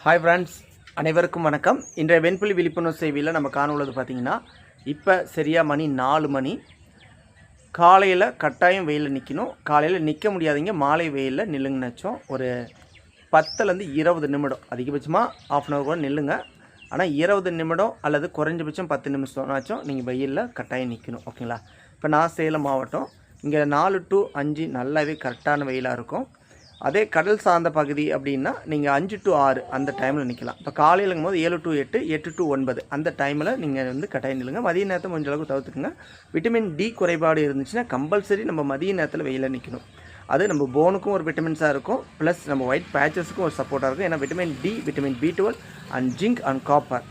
Hi friends, அனைவருக்கும் வணக்கம். இன்றைய வெண்புலி விழிப்புணர்வு சேவையில் நம்ம காணொளது பார்த்திங்கன்னா, இப்போ சரியாக மணி 4 மணி. காலையில் கட்டாயம் வெயிலில் நிற்கணும். காலையில் நிற்க முடியாதீங்க, மாலை வெயிலில் நில்லுங்கன்னு வச்சோம். ஒரு 10லேருந்து 20 நிமிடம், அதிகபட்சமாக ½ hour கூட நில்லுங்க. ஆனால் 20 நிமிடம் அல்லது குறைஞ்சபட்சம் 10 நிமிஷம்னாச்சும் நீங்கள் வெயிலில் கட்டாயம் நிற்கணும். ஓகேங்களா? இப்போ நான் சேலம் மாவட்டம், இங்கே 4 to 5 நல்லாவே கரெக்டான வெயிலாக இருக்கும். அதே கடல் சார்ந்த பகுதி அப்படின்னா நீங்கள் 5 to 6 அந்த டைமில் நிற்கலாம். இப்போ காலையிலும் போது 7 to 8, 8 to 9 அந்த டைமில் நீங்கள் வந்து கட்டாயம் நில்லுங்க. மதிய நேரத்தை கொஞ்சம் அளவுக்கு தவிர்த்துக்குங்க. விட்டமின் டி குறைபாடு இருந்துச்சுன்னா கம்பல்சரி நம்ம மதிய நேரத்தில் வெயிலில் நிற்கணும். அது நம்ம போனுக்கும் ஒரு விட்டமின்ஸாக இருக்கும், ப்ளஸ் நம்ம ஒயிட் பேச்சஸுக்கும் ஒரு சப்போர்ட்டாக இருக்கும். ஏன்னா vitamin D, vitamin B12 and zinc and copper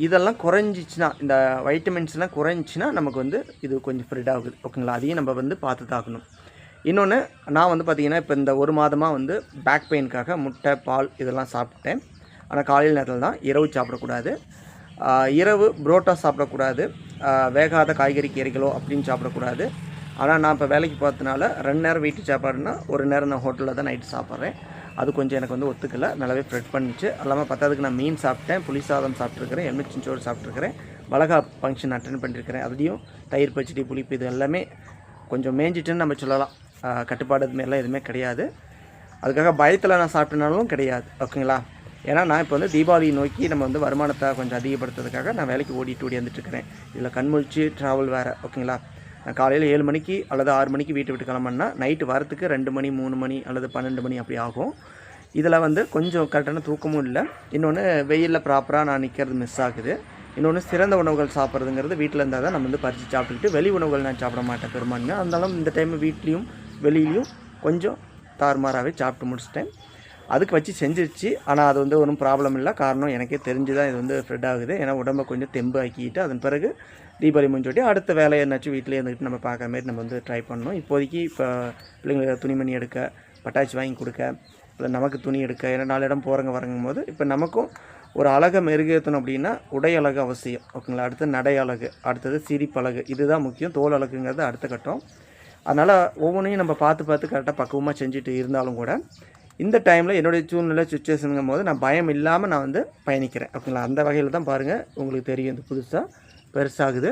இதெல்லாம் குறைஞ்சிச்சின்னா, இந்த வைட்டமின்ஸ்லாம் குறைஞ்சிச்சின்னா நமக்கு வந்து இது கொஞ்சம் ஸ்ப்ரெட் ஆகுது. ஓகேங்களா? அதையும் நம்ம வந்து பார்த்து தாக்கணும். இன்னொன்று, நான் வந்து பார்த்திங்கன்னா இப்போ இந்த ஒரு மாதமாக வந்து பேக் பெயினுக்காக முட்டை, பால் இதெல்லாம் சாப்பிட்டேன். ஆனால் காலையில் நேரத்தில் தான். இரவு சாப்பிடக்கூடாது. இரவு புரோட்டா சாப்பிடக்கூடாது. வேகாத காய்கறி கீரைகளோ அப்படின்னு சாப்பிடக்கூடாது. ஆனால் நான் இப்போ வேலைக்கு பார்த்ததுனால 2 நேரம் வீட்டு சாப்பாடுனா, ஒரு நேரம் நான் ஹோட்டலில் தான் நைட்டு சாப்பிட்றேன். அது கொஞ்சம் எனக்கு வந்து ஒத்துக்கலை, நல்லாவே ஸ்ப்ரெட் பண்ணிச்சு. அல்லாமல் பத்தாவதுக்கு நான் மீன் சாப்பிட்டேன், புளி சாதம் சாப்பிட்ருக்கிறேன், எலுமிச்சஞ்சோறு சாப்பிட்ருக்கிறேன், மிளகா ஃபங்க்ஷன் அட்டென்ட் பண்ணியிருக்கிறேன். அதுலேயும் தயிர் பச்சடி, புளிப்பு இது எல்லாமே கொஞ்சம் மேய்ஞ்சிட்டுன்னு நம்ம சொல்லலாம். கட்டுப்பாடு இதுமாரிலாம் எதுவுமே கிடையாது. அதுக்காக பயத்தில் நான் சாப்பிட்டனாலும் கிடையாது. ஓகேங்களா? ஏன்னா நான் இப்போ வந்து தீபாவளி நோக்கி நம்ம வந்து வருமானத்தை கொஞ்சம் அதிகப்படுத்துறதுக்காக நான் வேலைக்கு ஓடி வந்துட்டுருக்கிறேன். இதில் கண்முழிச்சு ட்ராவல் வேறு. ஓகேங்களா? நான் காலையில் 7 மணிக்கு அல்லது 6 மணிக்கு வீட்டை விட்டு கிளம்புனா நைட்டு வரத்துக்கு 2 மணி, 3 மணி அல்லது 12 மணி அப்படி ஆகும். இதில் வந்து கொஞ்சம் கரெக்டான தூக்கமும் இல்லை. இன்னொன்று, வெயிலில் ப்ராப்பராக நான் நிற்கிறது மிஸ் ஆகுது. இன்னொன்று, சிறந்த உணவுகள் சாப்பிட்றதுங்கிறது வீட்டில் இருந்தால் தான் நம்ம வந்து பறித்து சாப்பிட்டுக்கிட்டு, வெளி உணவுகள் நான் சாப்பிட மாட்டேன் பெரும்பான்மையாக. இருந்தாலும் இந்த டைம் வீட்லேயும் வெளியிலையும் கொஞ்சம் தாறுமாறாகவே சாப்பிட்டு முடிச்சிட்டேன். அதுக்கு வச்சு செஞ்சிருச்சு. ஆனால் அது வந்து ஒன்றும் ப்ராப்ளம் இல்லை. காரணம் எனக்கே தெரிஞ்சு தான் இது வந்து ஸ்ப்ரெட் ஆகுது. ஏன்னா உடம்பை கொஞ்சம் தெம்பு ஆக்கிட்டு அதன் பிறகு தீபாவளி முடிஞ்சோட்டி அடுத்த வேலையை என்னாச்சும் வீட்டிலே இருந்துக்கிட்டு நம்ம பார்க்குற மாதிரி நம்ம வந்து ட்ரை பண்ணணும். இப்போதைக்கு இப்போ பிள்ளைங்களுக்கு துணிமணி எடுக்க, பட்டாச்சு வாங்கி கொடுக்க, இல்லை நமக்கு துணி எடுக்க, ஏன்னா 4 இடம் போகிறங்க வரங்கும் போது இப்போ நமக்கும் ஒரு அழகை மெருகேற்றணும் அப்படின்னா உடை அழகு அவசியம். ஓகேங்களா? அடுத்து நடை அழகு, அடுத்தது சிரிப்பழகு, இதுதான் முக்கியம். தோல் அழகுங்கிறது அடுத்த கட்டம். அதனால் ஒவ்வொன்றையும் நம்ம பார்த்து கரெக்டாக பக்குவமாக செஞ்சுட்டு இருந்தாலும் கூட இந்த டைமில் என்னுடைய சூழ்நிலை சுச்சுவேஷனுங்கும் போது நான் பயம் இல்லாமல் நான் வந்து பயணிக்கிறேன். ஓகேங்களா? அந்த வகையில் தான் பாருங்கள், உங்களுக்கு தெரியும். இது புதுசாக பெருசாகுது.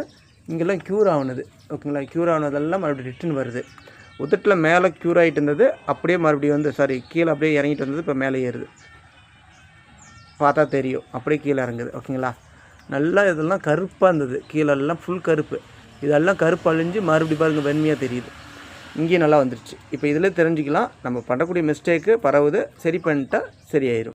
இங்கெல்லாம் க்யூர் ஆகுனது. ஓகேங்களா? க்யூர் ஆகுனதெல்லாம் மறுபடியும் ரிட்டன் வருது. உதட்டில் மேலே க்யூர் ஆகிட்டு இருந்தது, அப்படியே மறுபடியும் வந்து கீழே அப்படியே இறங்கிட்டு வந்தது, இப்போ மேலே ஏறுது. பார்த்தா தெரியும், அப்படியே கீழே இறங்குது. ஓகேங்களா? நல்லா இதெல்லாம் கருப்பாக இருந்தது, கீழெல்லாம் ஃபுல் கருப்பு. இதெல்லாம் கருப்பு அழிஞ்சு மறுபடியும் பாருங்கள் வெண்மையாக தெரியுது. இங்கேயும் நல்லா வந்துருச்சு. இப்போ இதில் தெரிஞ்சுக்கலாம், நம்ம பண்ணக்கூடிய மிஸ்டேக்கு பரவுது, சரி பண்ணிட்டா சரியாயிடும்.